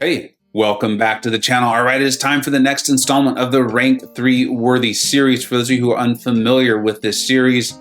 Hey, welcome back to the channel. All right, it is time for the next installment of the Rank 3 Worthy series. For those of you who are unfamiliar with this series,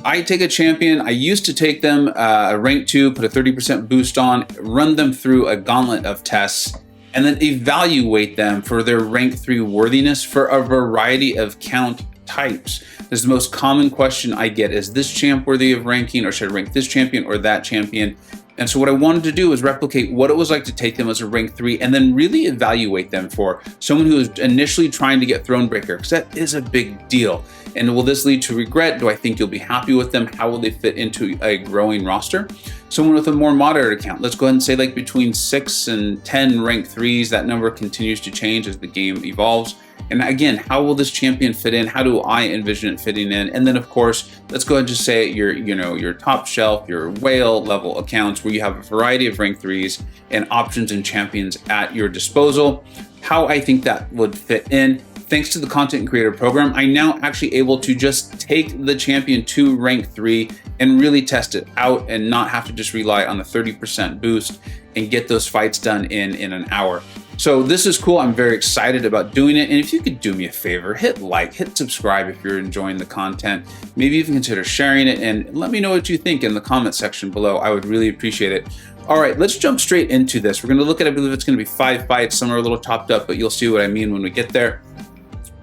I take a champion. I used to take them rank 2, put a 30% boost on, run them through a gauntlet of tests, and then evaluate them for their rank 3 worthiness for a variety of count types. This is the most common question I get: is this champ worthy of ranking, or should I rank this champion or that champion? And so what I wanted to do was replicate what it was like to take them as a rank 3 and then really evaluate them for someone who is initially trying to get Thronebreaker, because that is a big deal. And will this lead to regret? Do I think you'll be happy with them? How will they fit into a growing roster? Someone with a more moderate account, let's go ahead and say like between 6 and 10 rank 3s, that number continues to change as the game evolves. And again, how will this champion fit in? How do I envision it fitting in? And then of course, let's go ahead and just say your top shelf, your whale level accounts where you have a variety of rank 3s and options and champions at your disposal. How I think that would fit in. Thanks to the content creator program, I'm now actually able to just take the champion to rank 3 and really test it out and not have to just rely on the 30% boost and get those fights done in an hour. So this is cool. I'm very excited about doing it. And if you could do me a favor, hit like, hit subscribe if you're enjoying the content. Maybe even consider sharing it and let me know what you think in the comment section below. I would really appreciate it. All right, let's jump straight into this. We're going to look at, I believe it's going to be 5 fights. Some are a little topped up, but you'll see what I mean when we get there.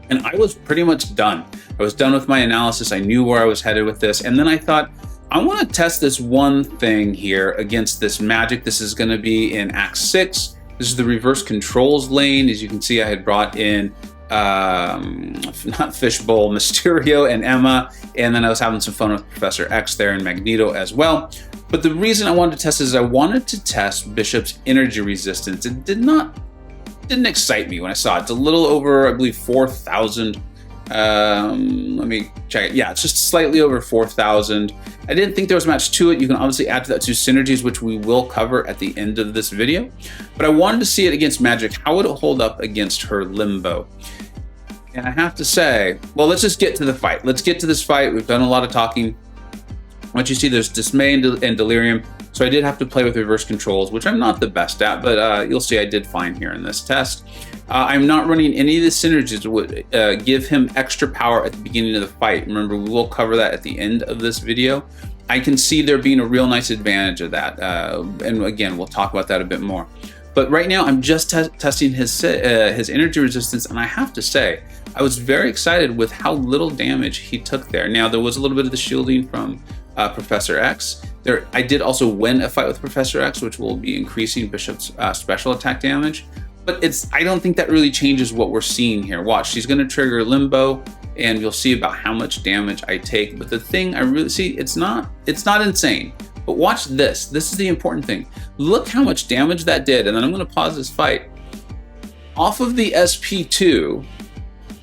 And I was pretty much done. I was done with my analysis. I knew where I was headed with this. And then I thought, I want to test this one thing here against this Magik. This is going to be in Act 6. This is the reverse controls lane. As you can see, I had brought in, not Fishbowl, Mysterio and Emma. And then I was having some fun with Professor X there and Magneto as well. But the reason I wanted to test this is I wanted to test Bishop's energy resistance. It didn't excite me when I saw it. It's a little over, I believe, 4,000. Let me check it. Yeah, it's just slightly over 4,000. I didn't think there was much to it. You can obviously add to that to Synergies, which we will cover at the end of this video. But I wanted to see it against Magik. How would it hold up against her Limbo? And I have to say, well, let's just get to the fight. Let's get to this fight. We've done a lot of talking. Once you see there's Dismay and Delirium. So I did have to play with reverse controls, which I'm not the best at, but you'll see I did fine here in this test. I'm not running any of the synergies that would give him extra power at the beginning of the fight. Remember, we will cover that at the end of this video. I can see there being a real nice advantage of that. And again, we'll talk about that a bit more. But right now, I'm just testing his energy resistance, and I have to say, I was very excited with how little damage he took there. Now, there was a little bit of the shielding from Professor X. I did also win a fight with Professor X, which will be increasing Bishop's special attack damage. But I don't think that really changes what we're seeing here. Watch, she's going to trigger Limbo, and you'll see about how much damage I take. But the thing I really see, it's not insane. But watch this. This is the important thing. Look how much damage that did. And then I'm going to pause this fight. Off of the SP2,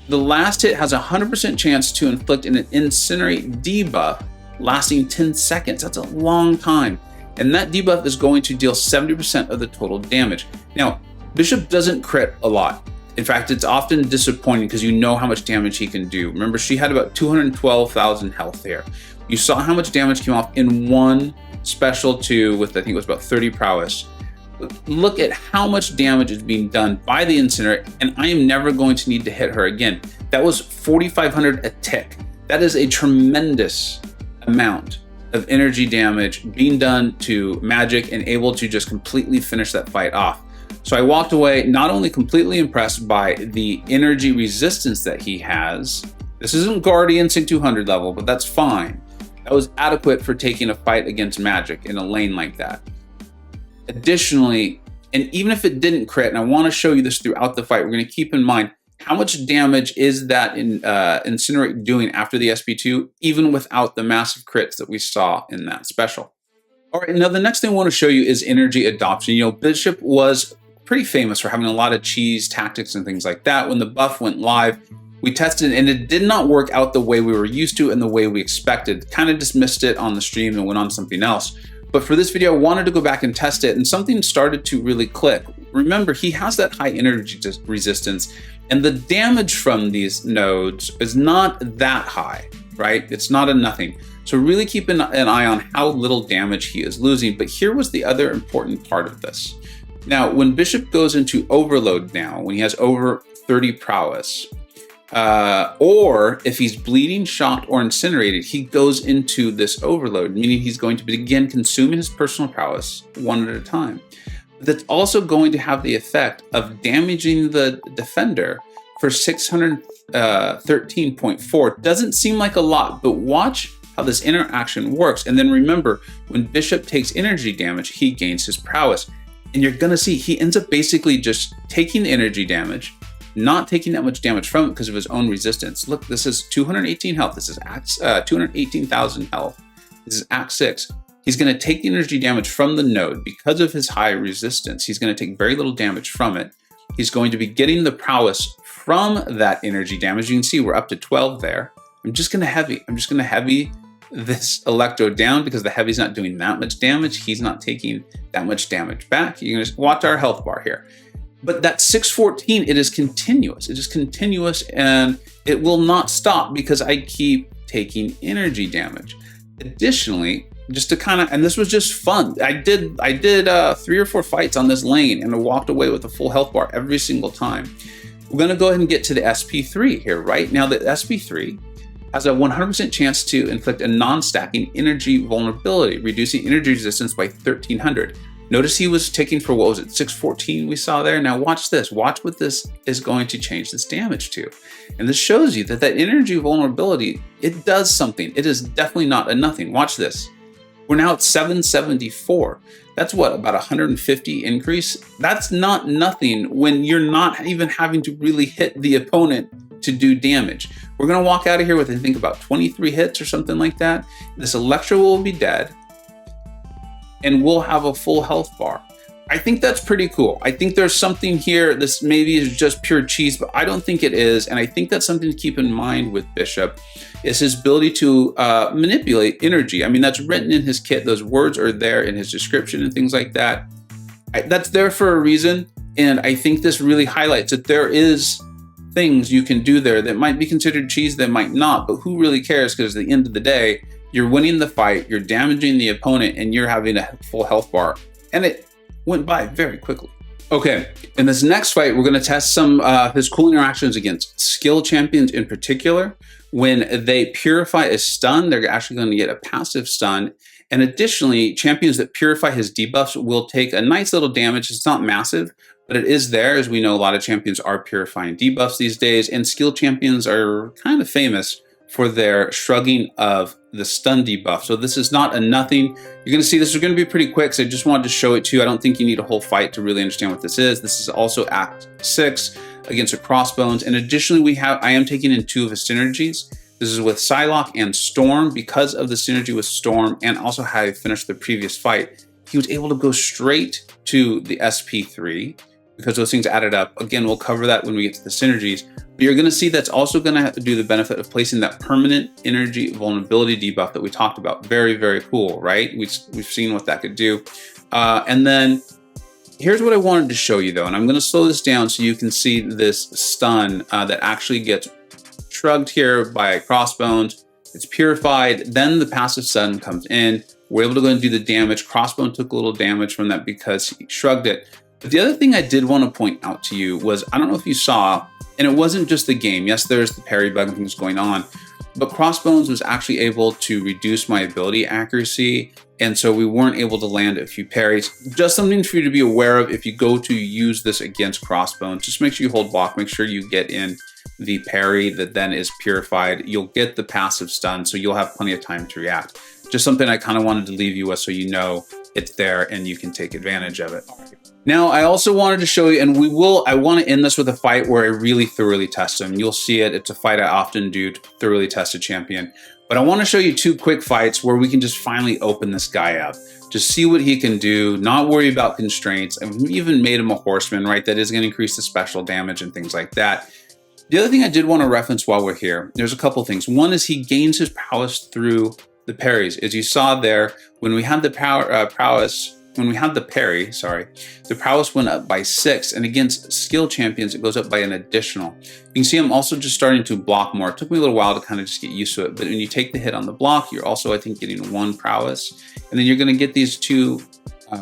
the last hit has a 100% chance to inflict an Incinerate debuff lasting 10 seconds. That's a long time. And that debuff is going to deal 70% of the total damage. Now, Bishop doesn't crit a lot. In fact, it's often disappointing because you know how much damage he can do. Remember, she had about 212,000 health here. You saw how much damage came off in one special 2 with, I think it was about 30 prowess. Look at how much damage is being done by the Incinerate, and I am never going to need to hit her again. That was 4,500 a tick. That is a tremendous amount of energy damage being done to Magik and able to just completely finish that fight off. So I walked away not only completely impressed by the energy resistance that he has. This isn't Guardian Sync 200 level, but that's fine. That was adequate for taking a fight against Magik in a lane like that. Additionally, and even if it didn't crit, and I want to show you this throughout the fight, we're going to keep in mind how much damage is that Incinerate doing after the SP2, even without the massive crits that we saw in that special. All right, now the next thing I want to show you is energy adoption. You know, Bishop was pretty famous for having a lot of cheese tactics and things like that. When the buff went live, we tested it and it did not work out the way we were used to and the way we expected. Kind of dismissed it on the stream and went on something else. But for this video, I wanted to go back and test it, and something started to really click. Remember, he has that high energy resistance, and the damage from these nodes is not that high, right? It's not a nothing. So really keep an eye on how little damage he is losing. But here was the other important part of this. Now, when Bishop goes into overload now, when he has over 30 prowess, or if he's bleeding, shocked, or incinerated, he goes into this overload, meaning he's going to begin consuming his personal prowess one at a time. That's also going to have the effect of damaging the defender for 613.4. Doesn't seem like a lot, but watch how this interaction works. And then remember, when Bishop takes energy damage, he gains his prowess. And you're gonna see he ends up basically just taking energy damage, not taking that much damage from it because of his own resistance. Look, this is 218 health. This is 218,000 health. This is Act 6. He's going to take the energy damage from the node because of his high resistance. He's going to take very little damage from it. He's going to be getting the prowess from that energy damage. You can see we're up to 12 there. I'm just going to heavy this Electro down because the heavy's not doing that much damage. He's not taking that much damage back. You can just watch our health bar here. But that 614, it is continuous. It is continuous and it will not stop because I keep taking energy damage. Additionally, just to kind of, and this was just fun. I did 3 or 4 fights on this lane and I walked away with a full health bar every single time. We're gonna go ahead and get to the SP3 here, right? Now the SP3 has a 100% chance to inflict a non-stacking energy vulnerability, reducing energy resistance by 1300. Notice he was taking for, what was it, 614 we saw there? Now watch this, watch what this is going to change this damage to. And this shows you that that energy vulnerability, it does something. It is definitely not a nothing. Watch this. We're now at 774. That's what, about 150 increase? That's not nothing when you're not even having to really hit the opponent to do damage. We're gonna walk out of here with, I think, about 23 hits or something like that. This Electro will be dead and we'll have a full health bar. I think that's pretty cool. I think there's something here, this maybe is just pure cheese, but I don't think it is. And I think that's something to keep in mind with Bishop, is his ability to manipulate energy. I mean, that's written in his kit. Those words are there in his description and things like that. That's there for a reason. And I think this really highlights that there is things you can do there that might be considered cheese, that might not, but who really cares? Because at the end of the day, you're winning the fight, you're damaging the opponent, and you're having a full health bar. And it went by very quickly. Okay, in this next fight, we're gonna test some of his cool interactions against skill champions in particular. When they Purify a stun, they're actually gonna get a passive stun. And additionally, champions that Purify his debuffs will take a nice little damage. It's not massive, but it is there. As we know, a lot of champions are purifying debuffs these days, and skill champions are kind of famous for their shrugging of the stun debuff. So this is not a nothing. You're gonna see this is gonna be pretty quick, so I just wanted to show it to you. I don't think you need a whole fight to really understand what this is. This is also Act 6 against a Crossbones. And additionally, I am taking in 2 of his synergies. This is with Psylocke and Storm. Because of the synergy with Storm and also how I finished the previous fight, he was able to go straight to the SP3 because those things added up. Again, we'll cover that when we get to the synergies. But you're gonna see that's also gonna have to do the benefit of placing that permanent energy vulnerability debuff that we talked about. Very, very cool, right? We've seen what that could do. And then here's what I wanted to show you though, and I'm gonna slow this down so you can see this stun that actually gets shrugged here by Crossbones. It's purified, then the passive stun comes in. We're able to go and do the damage. Crossbone took a little damage from that because he shrugged it. But the other thing I did want to point out to you was, I don't know if you saw, and it wasn't just the game. Yes, there's the parry bug and things going on, but Crossbones was actually able to reduce my ability accuracy, and so we weren't able to land a few parries. Just something for you to be aware of if you go to use this against Crossbones. Just make sure you hold block, make sure you get in the parry that then is purified. You'll get the passive stun, so you'll have plenty of time to react. Just something I kind of wanted to leave you with so you know it's there and you can take advantage of it. Now, I also wanted to show you, and I want to end this with a fight where I really thoroughly test him. You'll see it. It's a fight I often do to thoroughly test a champion. But I want to show you 2 quick fights where we can just finally open this guy up. Just see what he can do, not worry about constraints. I've even made him a horseman, right? That is going to increase the special damage and things like that. The other thing I did want to reference while we're here, there's a couple things. One is he gains his prowess through the parries. As you saw there, when we had the parry, the prowess went up by 6, and against skill champions, it goes up by an additional. You can see I'm also just starting to block more. It took me a little while to kind of just get used to it, but when you take the hit on the block, you're also, I think, getting 1 prowess, and then you're gonna get these 2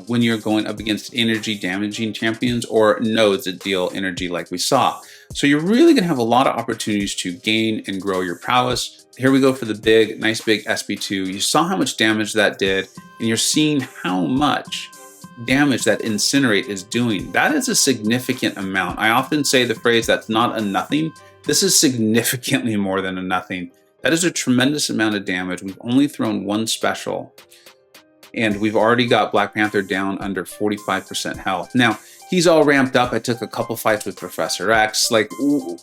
when you're going up against energy damaging champions or nodes that deal energy like we saw. So you're really going to have a lot of opportunities to gain and grow your prowess. Here we go for the nice big SP2. You saw how much damage that did, and you're seeing how much damage that Incinerate is doing. That is a significant amount. I often say the phrase, that's not a nothing. This is significantly more than a nothing. That is a tremendous amount of damage. We've only thrown one special, and we've already got Black Panther down under 45% health. Now, he's all ramped up. I took a couple fights with Professor X. Like,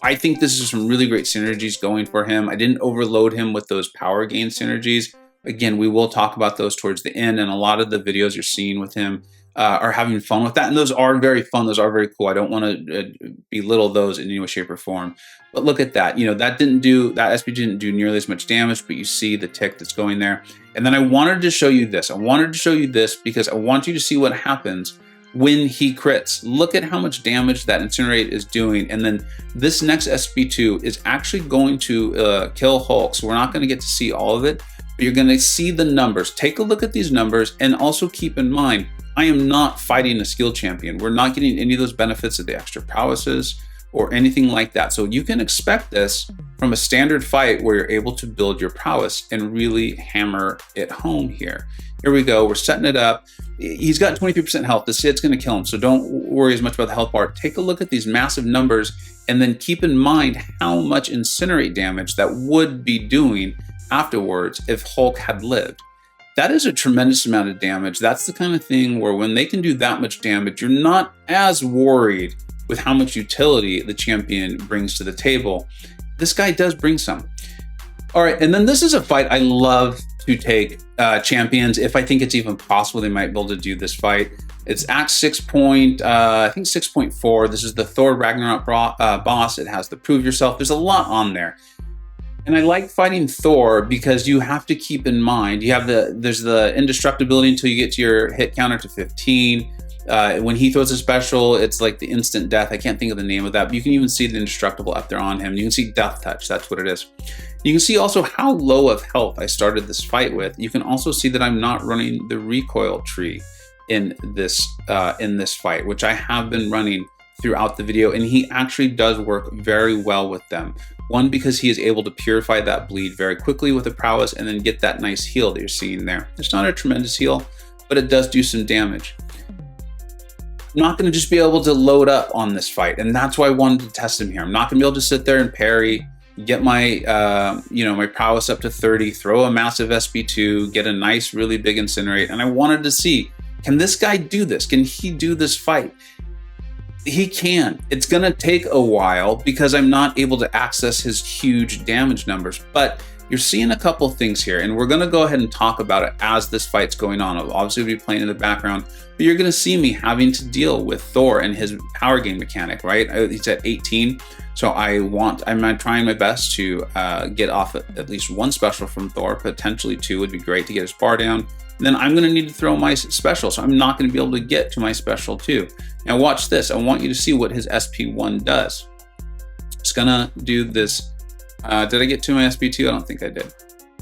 I think this is some really great synergies going for him. I didn't overload him with those power gain synergies. Again, we will talk about those towards the end, and a lot of the videos you're seeing with him are having fun with that, and those are very fun. Those are very cool. I don't want to belittle those in any way, shape, or form. But look at that. You know, that SP didn't do nearly as much damage, but you see the tick that's going there. And then I wanted to show you this. I wanted to show you this because I want you to see what happens when he crits. Look at how much damage that Incinerate is doing. And then this next SP2 is actually going to kill Hulk. So we're not going to get to see all of it, but you're going to see the numbers. Take a look at these numbers, and also keep in mind, I am not fighting a skill champion. We're not getting any of those benefits of the extra prowesses or anything like that. So you can expect this from a standard fight where you're able to build your prowess and really hammer it home here. Here we go, we're setting it up. He's got 23% health. This hit's gonna kill him, so don't worry as much about the health bar. Take a look at these massive numbers, and then keep in mind how much Incinerate damage that would be doing afterwards if Hulk had lived. That is a tremendous amount of damage. That's the kind of thing where when they can do that much damage, you're not as worried with how much utility the champion brings to the table. This guy does bring some. All right, and then this is a fight I love to take champions. If I think it's even possible, they might be able to do this fight. It's Act 6.4. This is the Thor Ragnarok boss. It has the Prove Yourself. There's a lot on there. And I like fighting Thor because you have to keep in mind, there's the indestructibility until you get to your hit counter to 15. When he throws a special, it's like the instant death. I can't think of the name of that, but you can even see the indestructible up there on him. You can see Death Touch, that's what it is. You can see also how low of health I started this fight with. You can also see that I'm not running the recoil tree in this fight, which I have been running throughout the video, and he actually does work very well with them. One, because he is able to purify that bleed very quickly with a prowess and then get that nice heal that you're seeing there. It's not a tremendous heal, but it does do some damage. I'm not going to just be able to load up on this fight, and that's why I wanted to test him here. I'm not going to be able to sit there and parry, get my my prowess up to 30, throw a massive SP2, get a nice, really big Incinerate, and I wanted to see, can this guy do this? Can he do this fight? He can. It's going to take a while because I'm not able to access his huge damage numbers, but you're seeing a couple things here, and we're going to go ahead and talk about it as this fight's going on. I'll obviously be playing in the background, but you're going to see me having to deal with Thor and his power gain mechanic, right? He's at 18, so I'm trying my best to get off at least one special from Thor, potentially two would be great to get his bar down. Then I'm going to need to throw my special, so I'm not going to be able to get to my special too. Now watch this. I want you to see what his SP1 does. It's going to do this. Did I get to my SP2? I don't think I did.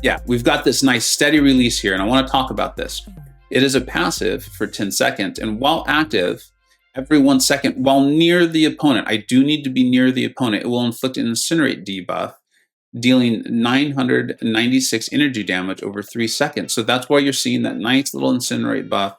Yeah, we've got this nice steady release here, and I want to talk about this. It is a passive for 10 seconds, and while active, every 1 second, while near the opponent, I do need to be near the opponent, it will inflict an Incinerate debuff, dealing 996 energy damage over 3 seconds. So that's why you're seeing that nice little Incinerate buff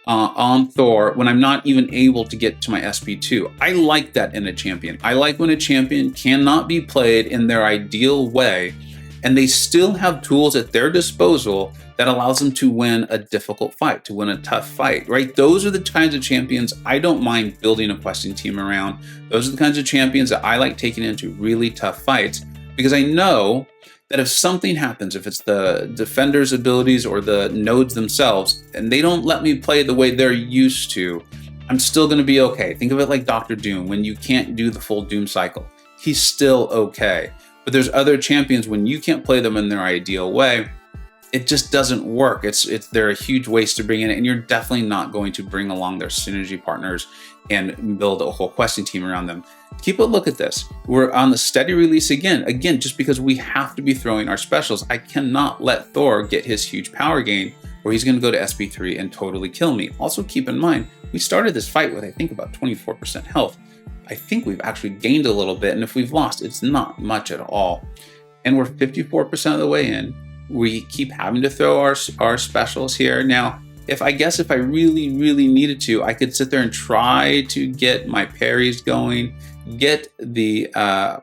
on Thor when I'm not even able to get to my SP2. I like that in a champion. I like when a champion cannot be played in their ideal way, and they still have tools at their disposal that allows them to win a difficult fight, to win a tough fight, right? Those are the kinds of champions I don't mind building a questing team around. Those are the kinds of champions that I like taking into really tough fights, because I know that if something happens, if it's the defender's abilities or the nodes themselves, and they don't let me play the way they're used to, I'm still going to be okay. Think of it like Dr. Doom, when you can't do the full Doom cycle. He's still okay. But there's other champions, when you can't play them in their ideal way, it just doesn't work. They're a huge waste to bring in, and you're definitely not going to bring along their synergy partners and build a whole questing team around them. Keep a look at this. We're on the steady release again, just because we have to be throwing our specials. I cannot let Thor get his huge power gain or he's going to go to SP3 and totally kill me. Also keep in mind, we started this fight with, I think, about 24% health. I think we've actually gained a little bit, and if we've lost, it's not much at all. And we're 54% of the way in. We keep having to throw our specials here. Now, if I really, really needed to, I could sit there and try to get my parries going, get the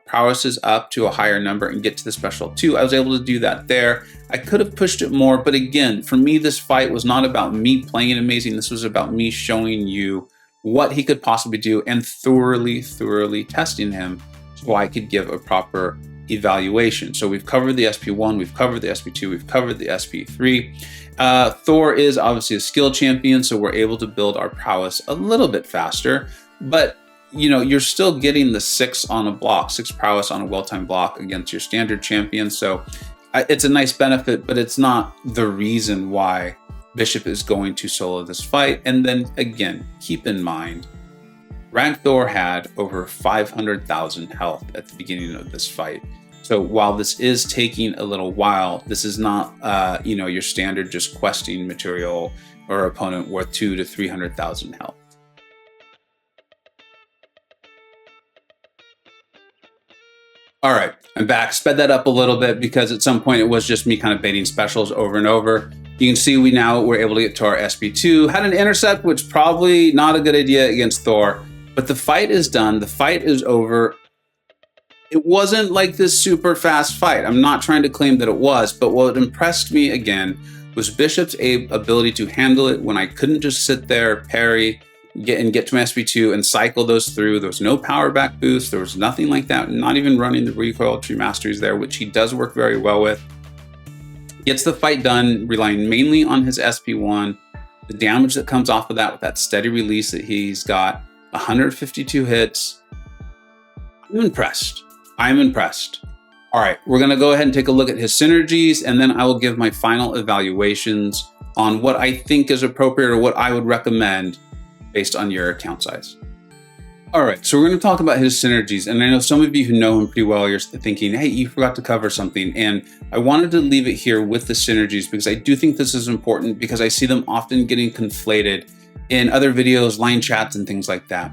prowesses up to a higher number and get to the special 2. I was able to do that there. I could have pushed it more, but again, for me, this fight was not about me playing amazing. This was about me showing you what he could possibly do and thoroughly testing him so I could give a proper evaluation. So we've covered the SP1, we've covered the SP2, we've covered the SP3. Thor is obviously a skill champion, so we're able to build our prowess a little bit faster, but you know, you're still getting the 6 on a block, 6 prowess on a well-timed block against your standard champion. So it's a nice benefit, but it's not the reason why Bishop is going to solo this fight. And then again, keep in mind, Rag Thor had over 500,000 health at the beginning of this fight. So while this is taking a little while, this is not, you know, your standard just questing material or opponent worth 200,000 to 300,000 health. All right, I'm back. Sped that up a little bit because at some point it was just me kind of baiting specials over and over. You can see we now were able to get to our SP2. Had an intercept, which probably not a good idea against Thor, but the fight is done. The fight is over. It wasn't like this super fast fight. I'm not trying to claim that it was, but what impressed me again was Bishop's ability to handle it when I couldn't just sit there, parry, get to my SP2 and cycle those through. There was no power back boost. There was nothing like that. Not even running the recoil tree masteries there, which he does work very well with. Gets the fight done, relying mainly on his SP1. The damage that comes off of that with that steady release that he's got, 152 hits. I'm impressed. I'm impressed. All right, we're gonna go ahead and take a look at his synergies, and then I will give my final evaluations on what I think is appropriate or what I would recommend based on your account size. All right, so we're going to talk about his synergies, and I know some of you who know him pretty well, you're thinking, hey, you forgot to cover something, and I wanted to leave it here with the synergies because I do think this is important because I see them often getting conflated in other videos, line chats, and things like that.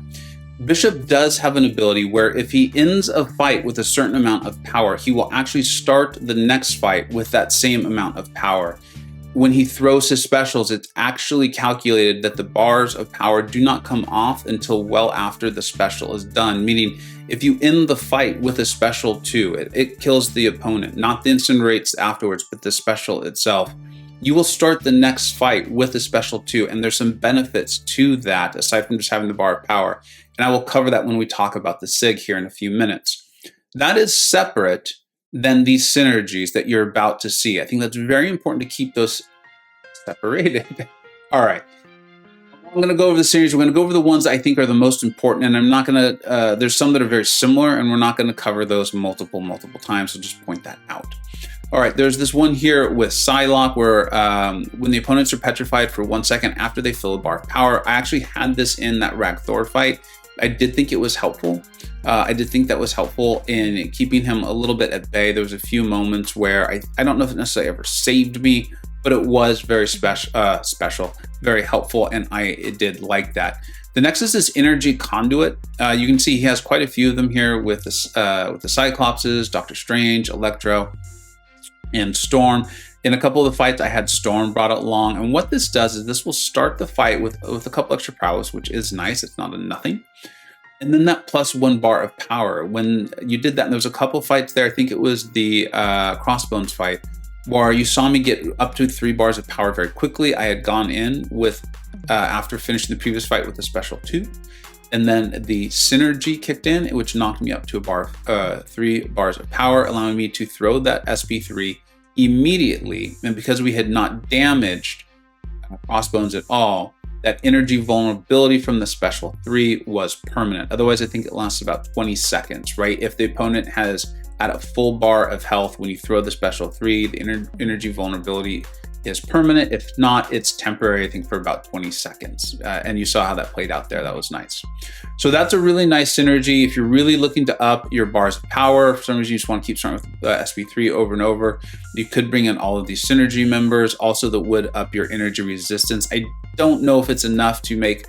Bishop does have an ability where if he ends a fight with a certain amount of power, he will actually start the next fight with that same amount of power. When he throws his specials, it's actually calculated that the bars of power do not come off until well after the special is done, meaning if you end the fight with a special 2, it kills the opponent, not the incinerates afterwards, but the special itself. You will start the next fight with a special 2, and there's some benefits to that aside from just having the bar of power. And I will cover that when we talk about the SIG here in a few minutes. That is separate than these synergies that you're about to see. I think that's very important to keep those separated. All right, I'm going to go over the synergies. We're going to go over the ones that I think are the most important, and I'm not going to, there's some that are very similar, and we're not going to cover those multiple times, so just point that out. All right, there's this one here with Psylocke where when the opponents are petrified for 1 second after they fill a bar of power. I actually had this in that Rag Thor fight. I did think it was helpful. I did think that was helpful in keeping him a little bit at bay. There was a few moments where I don't know if it necessarily ever saved me, but it was very special, very helpful, and I did like that. The next is this energy conduit. You can see he has quite a few of them here with the Cyclopses, Doctor Strange, Electro, and Storm. In a couple of the fights, I had Storm brought along, and what this does is this will start the fight with a couple extra prowess, which is nice. It's not a nothing. And then that +1 bar of power. When you did that, and there was a couple fights there, I think it was the Crossbones fight, where you saw me get up to 3 bars of power very quickly. I had gone in with, after finishing the previous fight with a special 2, and then the synergy kicked in, which knocked me up to 3 bars of power, allowing me to throw that SP3 immediately. And because we had not damaged Crossbones at all, that energy vulnerability from the special 3 was permanent. Otherwise, I think it lasts about 20 seconds, right? If the opponent has at a full bar of health, when you throw the special 3, the energy vulnerability is permanent. If not, it's temporary, I think for about 20 seconds. And you saw how that played out there. That was nice. So that's a really nice synergy. If you're really looking to up your bars of power, for some reason you just want to keep starting with SP3 over and over, you could bring in all of these synergy members. Also, that would up your energy resistance. I don't know if it's enough to make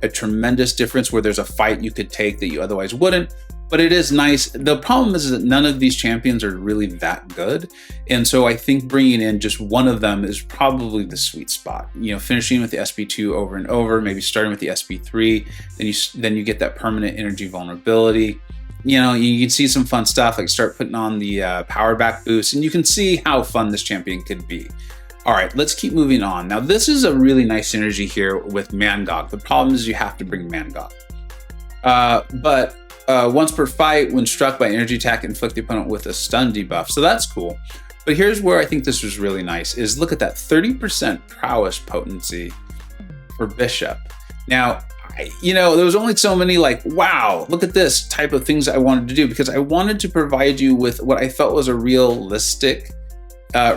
a tremendous difference where there's a fight you could take that you otherwise wouldn't, but it is nice. The problem is that none of these champions are really that good. And so I think bringing in just one of them is probably the sweet spot. You know, finishing with the SP2 over and over, maybe starting with the SP3, then you get that permanent energy vulnerability. You know, you can see some fun stuff, like start putting on the power back boost, and you can see how fun this champion could be. All right, let's keep moving on. Now, this is a really nice synergy here with Magik. The problem is you have to bring Magik. Once per fight, when struck by energy attack, inflict the opponent with a stun debuff. So that's cool. But here's where I think this was really nice, is look at that 30% prowess potency for Bishop. Now, you know, there was only so many like, wow, look at this type of things I wanted to do, because I wanted to provide you with what I felt was a realistic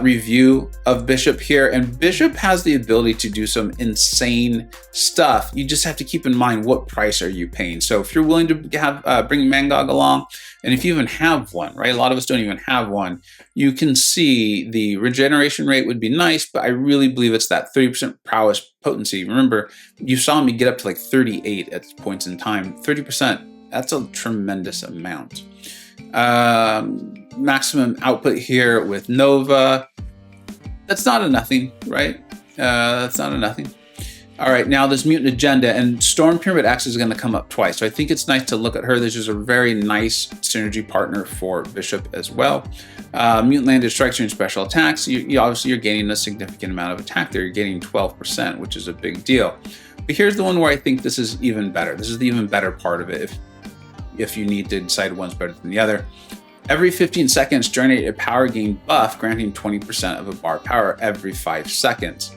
review of Bishop here. And Bishop has the ability to do some insane stuff. You just have to keep in mind, what price are you paying? So if you're willing to have bring Magik along, and if you even have one, right? A lot of us don't even have one. You can see the regeneration rate would be nice, but I really believe it's that 30% prowess potency. Remember, you saw me get up to like 38 at points in time. 30%, that's a tremendous amount. Maximum output here with Nova. That's not a nothing, right? That's not a nothing. All right, now this Mutant Agenda, and Storm Pyramid X is going to come up twice. So I think it's nice to look at her. This is a very nice synergy partner for Bishop as well. Mutant Landed strikes and special attacks. Obviously you're gaining a significant amount of attack there. You're gaining 12%, which is a big deal. But here's the one where I think this is even better. This is the even better part of it, if you need to decide one's better than the other. Every 15 seconds, generate a power gain buff, granting 20% of a bar power every 5 seconds.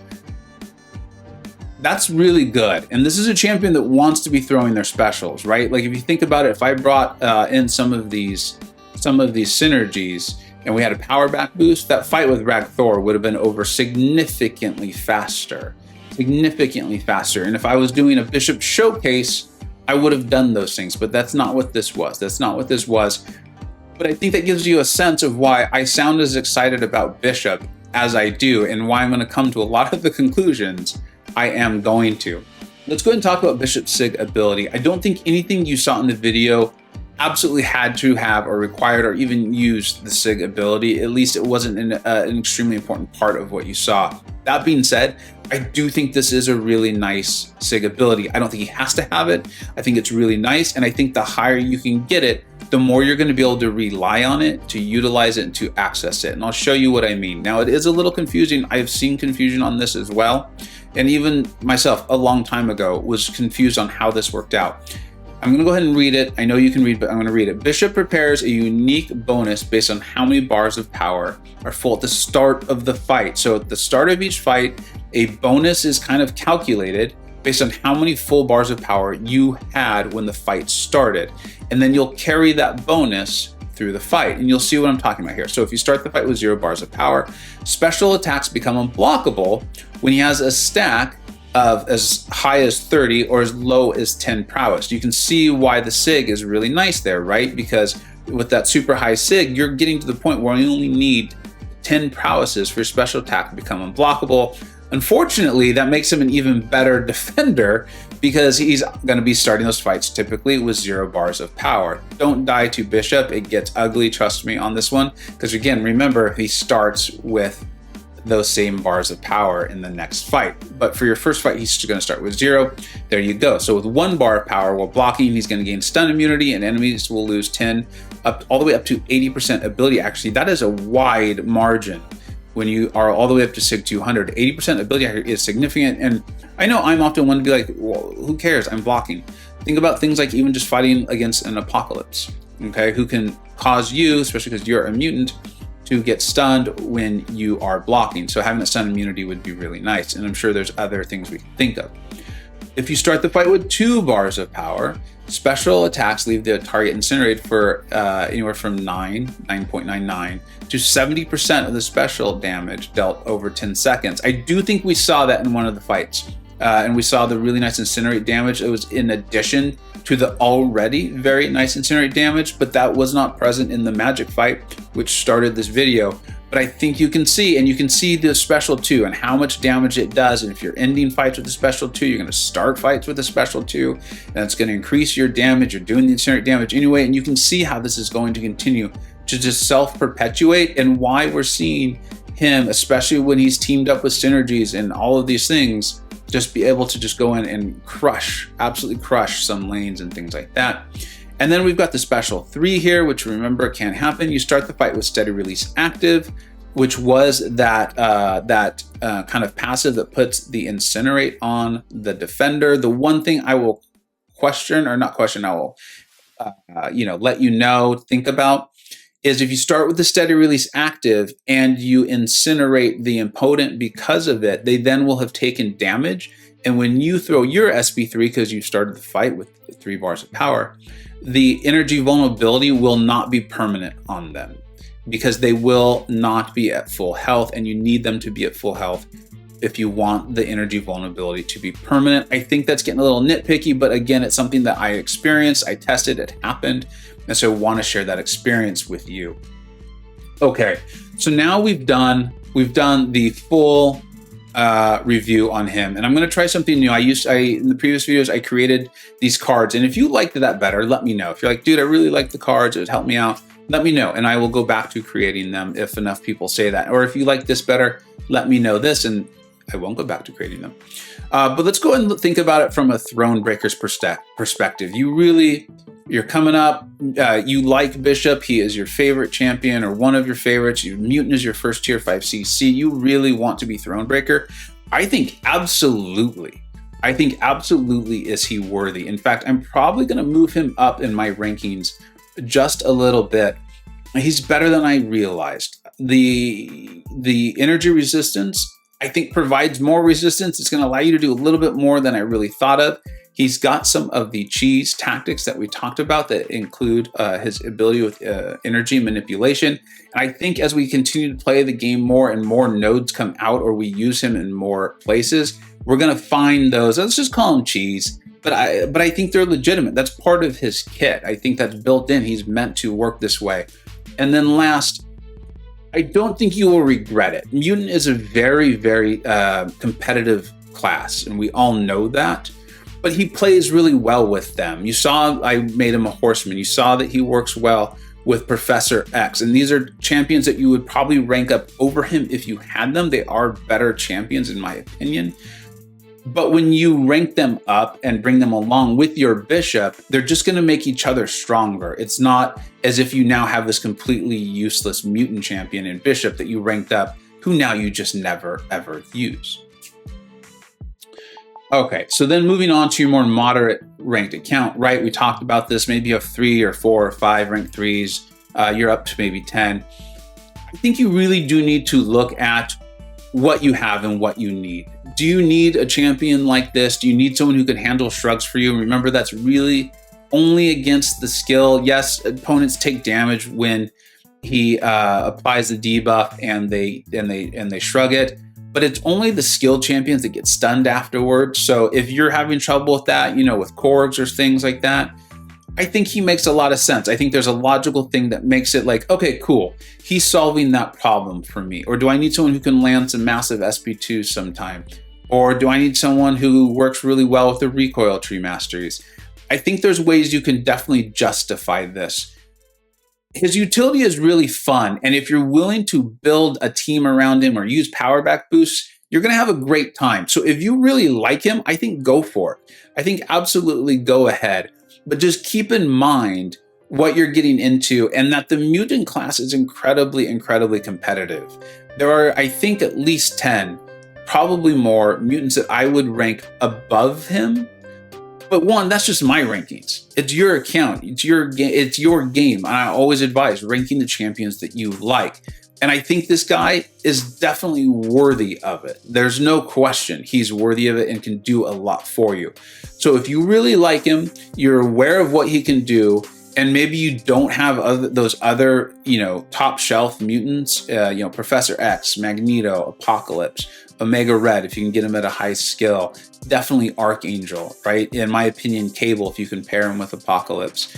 That's really good. And this is a champion that wants to be throwing their specials, right? Like if you think about it, if I brought in some of these synergies and we had a power back boost, that fight with Rag Thor would have been over significantly faster. And if I was doing a Bishop showcase, I would have done those things, but that's not what this was. But I think that gives you a sense of why I sound as excited about Bishop as I do, and why I'm going to come to a lot of the conclusions I am going to. Let's go ahead and talk about Bishop's SIG ability. I don't think anything you saw in the video absolutely had to have or required or even used the SIG ability. At least it wasn't an extremely important part of what you saw. That being said, I do think this is a really nice SIG ability. I don't think he has to have it. I think it's really nice, and I think the higher you can get it, the more you're going to be able to rely on it, to utilize it, and to access it. And I'll show you what I mean. Now, it is a little confusing. I've seen confusion on this as well. And even myself, a long time ago, was confused on how this worked out. I'm going to go ahead and read it. I know you can read, but I'm going to read it. Bishop prepares a unique bonus based on how many bars of power are full at the start of the fight. So at the start of each fight, a bonus is kind of calculated based on how many full bars of power you had when the fight started. And then you'll carry that bonus through the fight, and you'll see what I'm talking about here. So if you start the fight with 0 bars of power, special attacks become unblockable when he has a stack of as high as 30 or as low as 10 prowess. You can see why the SIG is really nice there, right? Because with that super high SIG, you're getting to the point where you only need 10 prowesses for your special attack to become unblockable. Unfortunately, that makes him an even better defender because he's going to be starting those fights typically with 0 bars of power. Don't die to Bishop. It gets ugly, trust me, on this one. Because again, remember, he starts with those same bars of power in the next fight. But for your first fight, he's just going to start with 0. There you go. So with 1 bar of power while blocking, he's going to gain stun immunity, and enemies will lose 10, all the way up to 80% ability. Actually, that is a wide margin. When you are all the way up to SIG 200, 80% ability is significant. And I know I'm often one to be like, well, who cares? I'm blocking. Think about things like even just fighting against an apocalypse, okay? Who can cause you, especially because you're a mutant, to get stunned when you are blocking. So having that stun immunity would be really nice. And I'm sure there's other things we can think of. If you start the fight with 2 bars of power, special attacks leave the target incinerated for anywhere from 9.99 to 70% of the special damage dealt over 10 seconds. I do think we saw that in one of the fights. And we saw the really nice incinerate damage. It was in addition to the already very nice incinerate damage, but that was not present in the Magik fight, which started this video. But I think you can see, and you can see the special 2 and how much damage it does. And if you're ending fights with the special 2, you're going to start fights with the special 2, and it's going to increase your damage. You're doing the incinerate damage anyway, and you can see how this is going to continue to just self-perpetuate, and why we're seeing him, especially when he's teamed up with Synergies and all of these things, just be able to just go in and crush, absolutely crush some lanes and things like that. And then we've got the special 3 here, which remember can't happen. You start the fight with Steady Release active, which was that kind of passive that puts the incinerate on the defender. The one thing I will question, or not question, I will let you know, think about, is if you start with the Steady Release active and you incinerate the opponent because of it, they then will have taken damage. And when you throw your SP3, because you started the fight with 3 bars of power, the energy vulnerability will not be permanent on them, because they will not be at full health, and you need them to be at full health if you want the energy vulnerability to be permanent. I think that's getting a little nitpicky, but again, it's something that I experienced, I tested, it happened. And so I want to share that experience with you. Okay, so now we've done the full review on him, and I'm going to try something new. In the previous videos, I created these cards, and if you liked that better, let me know. If you're like, dude, I really like the cards, it would help me out, let me know, and I will go back to creating them if enough people say that. Or if you like this better, let me know this, and I won't go back to creating them. But let's go and think about it from a Throne Breaker's perspective. You're coming up, you like Bishop, he is your favorite champion or one of your favorites, Mutant is your first tier 5 CC, you really want to be Thronebreaker. I think absolutely is he worthy. In fact, I'm probably going to move him up in my rankings just a little bit. He's better than I realized. The energy resistance, I think, provides more resistance. It's going to allow you to do a little bit more than I really thought of. He's got some of the cheese tactics that we talked about that include his ability with energy manipulation. And I think as we continue to play the game more and more nodes come out, or we use him in more places, we're going to find those. Let's just call them cheese. But I think they're legitimate. That's part of his kit. I think that's built in. He's meant to work this way. And then last, I don't think you will regret it. Mutant is a very, very competitive class, and we all know that. But he plays really well with them. You saw I made him a horseman. You saw that he works well with Professor X. And these are champions that you would probably rank up over him if you had them. They are better champions in my opinion. But when you rank them up and bring them along with your Bishop, they're just going to make each other stronger. It's not as if you now have this completely useless Mutant champion in Bishop that you ranked up, who now you just never, ever use. Okay, so then moving on to your more moderate ranked account, right? We talked about this. Maybe you have 3 or 4 or 5 ranked 3s. You're up to maybe 10. I think you really do need to look at what you have and what you need. Do you need a champion like this? Do you need someone who can handle shrugs for you? And remember, that's really only against the skill. Yes, opponents take damage when he applies the debuff and they shrug it. But it's only the skilled champions that get stunned afterwards. So if you're having trouble with that, with Korgs or things like that, I think he makes a lot of sense. I think there's a logical thing that makes it like, okay, cool. He's solving that problem for me. Or do I need someone who can land some massive SP2s sometime? Or do I need someone who works really well with the recoil tree masteries? I think there's ways you can definitely justify this. His utility is really fun, and if you're willing to build a team around him or use power back boosts, you're going to have a great time. So if you really like him, I think go for it. I think absolutely go ahead, but just keep in mind what you're getting into, and that the Mutant class is incredibly, incredibly competitive. There are, I think, at least 10, probably more, Mutants that I would rank above him. But one, that's just my rankings. It's your account. It's your game. And I always advise ranking the champions that you like. And I think this guy is definitely worthy of it. There's no question he's worthy of it and can do a lot for you. So if you really like him, you're aware of what he can do, and maybe you don't have those other, top shelf mutants, Professor X, Magneto, Apocalypse, Omega Red, if you can get him at a high skill, definitely Archangel, right? In my opinion, Cable, if you can pair him with Apocalypse.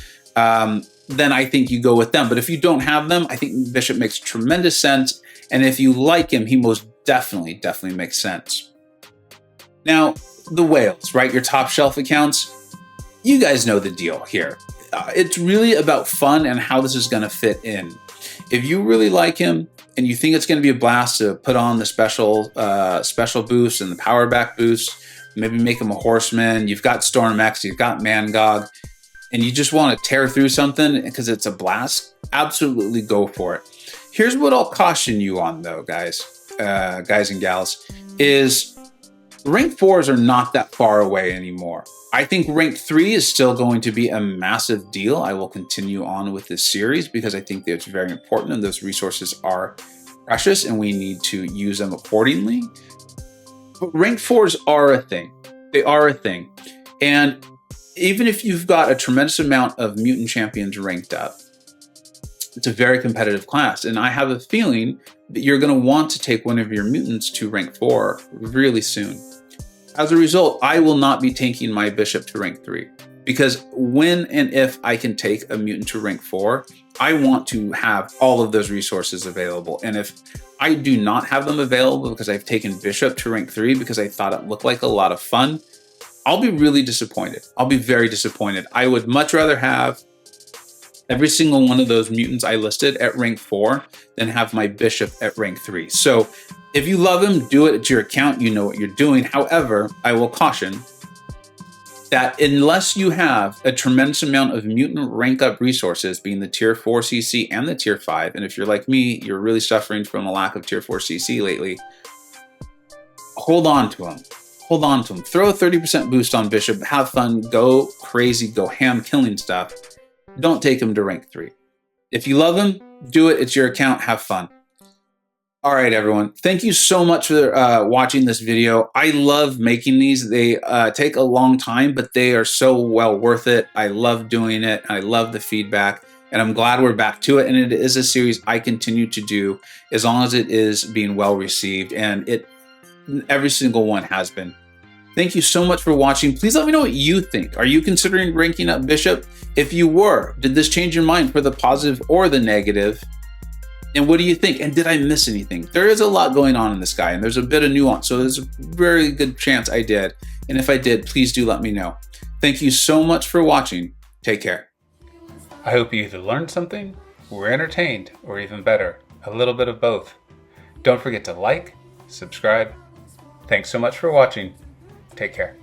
Then I think you go with them. But if you don't have them, I think Bishop makes tremendous sense. And if you like him, he most definitely makes sense. Now, the whales, right? Your top shelf accounts, you guys know the deal here. It's really about fun and how this is going to fit in. If you really like him and you think it's going to be a blast to put on the special boost and the power back boost, maybe make him a horseman, you've got Storm X, you've got Mangog, and you just want to tear through something because it's a blast, absolutely go for it. Here's what I'll caution you on though, guys and gals, is rank 4s are not that far away anymore. I think rank 3 is still going to be a massive deal. I will continue on with this series because I think that it's very important and those resources are precious and we need to use them accordingly. But rank 4s are a thing. They are a thing. And even if you've got a tremendous amount of mutant champions ranked up, it's a very competitive class. And I have a feeling that you're going to want to take one of your mutants to rank 4 really soon. As a result, I will not be taking my Bishop to rank 3 because when and if I can take a mutant to rank 4, I want to have all of those resources available. And if I do not have them available because I've taken Bishop to rank 3 because I thought it looked like a lot of fun, I'll be really disappointed. I'll be very disappointed. I would much rather have every single one of those mutants I listed at rank 4 than have my Bishop at rank 3. So if you love him, do it at your account. You know what you're doing. However, I will caution that unless you have a tremendous amount of mutant rank up resources, being the tier 4 CC and the tier 5, and if you're like me, you're really suffering from a lack of tier 4 CC lately, hold on to him. Hold on to him. Throw a 30% boost on Bishop. Have fun. Go crazy. Go ham killing stuff. Don't take him to rank 3. If you love him, do it. It's your account. Have fun. All right, everyone. Thank you so much for watching this video. I love making these. They take a long time, but they are so well worth it. I love doing it. I love the feedback, and I'm glad we're back to it. And it is a series I continue to do as long as it is being well received, and every single one has been. Thank you so much for watching. Please let me know what you think. Are you considering ranking up Bishop? If you were, did this change your mind for the positive or the negative? And what do you think? And did I miss anything? There is a lot going on in this guy, and there's a bit of nuance, so there's a very good chance I did. And if I did, please do let me know. Thank you so much for watching. Take care. I hope you either learned something, were entertained, or even better, a little bit of both. Don't forget to like, subscribe. Thanks so much for watching. Take care.